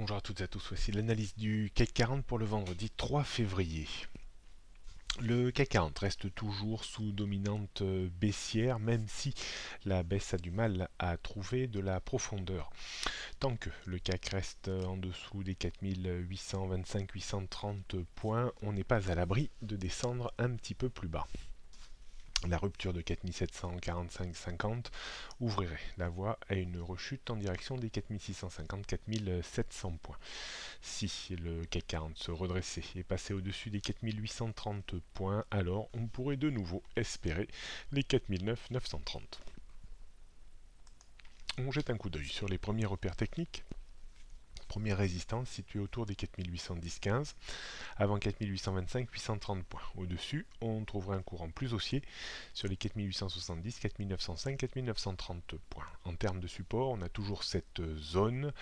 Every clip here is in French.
Bonjour à toutes et à tous, voici l'analyse du CAC 40 pour le vendredi 3 février. Le CAC 40 reste toujours sous dominante baissière, même si la baisse a du mal à trouver de la profondeur. Tant que le CAC reste en dessous des 4825-830 points, on n'est pas à l'abri de descendre un petit peu plus bas. La rupture de 4745,50 ouvrirait la voie à une rechute en direction des 4650-4700 points. Si le CAC 40 se redressait et passait au-dessus des 4830 points, alors on pourrait de nouveau espérer les 4930. On jette un coup d'œil sur les premiers repères techniques. Première résistance située autour des 4810-15, avant 4825-830 points. Au-dessus, on trouverait un courant plus haussier sur les 4870, 4905, 4930 points. En termes de support, on a toujours cette zone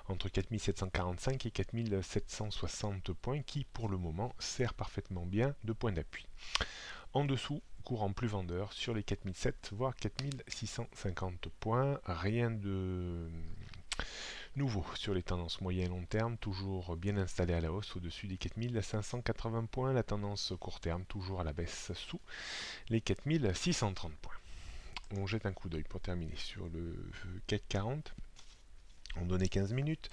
entre 4745 et 4760 points qui, pour le moment, sert parfaitement bien de point d'appui. En dessous, courant plus vendeur sur les 4007 voire 4650 points. Rien de nouveau sur les tendances moyen et long terme, toujours bien installées à la hausse au-dessus des 4580 points. La tendance court terme toujours à la baisse sous les 4630 points. On jette un coup d'œil pour terminer sur le CAC 40. En données 15 minutes.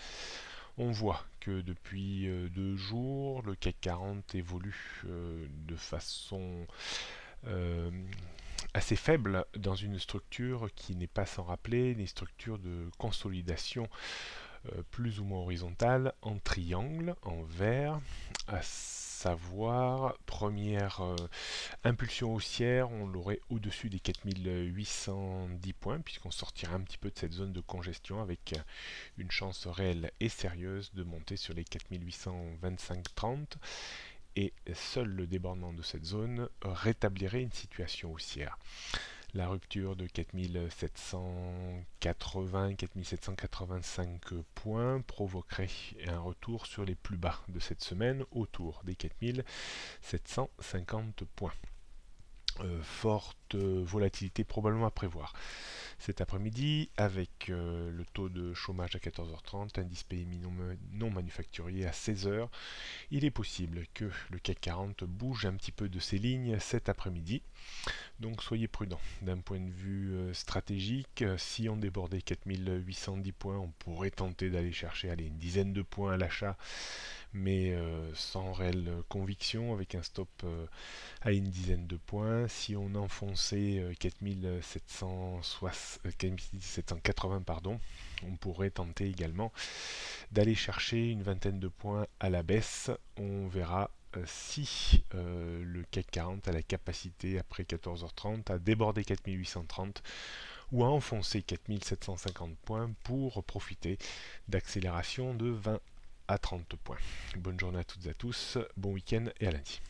On voit que depuis 2 jours, le CAC 40 évolue de façon assez faible dans une structure qui n'est pas sans rappeler une structure de consolidation plus ou moins horizontale en triangle, en vert, à savoir première impulsion haussière, on l'aurait au-dessus des 4810 points puisqu'on sortirait un petit peu de cette zone de congestion avec une chance réelle et sérieuse de monter sur les 4825-30 et seul le débordement de cette zone rétablirait une situation haussière. La rupture de 4780-4785 points provoquerait un retour sur les plus bas de cette semaine autour des 4750 points. Forte volatilité probablement à prévoir cet après-midi avec le taux de chômage à 14h30, indice PMI non manufacturier à 16h. Il est possible que le CAC 40 bouge un petit peu de ses lignes cet après-midi. Donc soyez prudents d'un point de vue stratégique. Si on débordait 4810 points, on pourrait tenter d'aller chercher une dizaine de points à l'achat, mais sans réelle conviction, avec un stop à une dizaine de points. Si on enfonçait 4780, on pourrait tenter également d'aller chercher une vingtaine de points à la baisse. On verra si le CAC 40 a la capacité après 14h30 à déborder 4830 ou à enfoncer 4750 points pour profiter d'accélération de 20 à 30 points. Bonne journée à toutes et à tous, bon week-end et à lundi.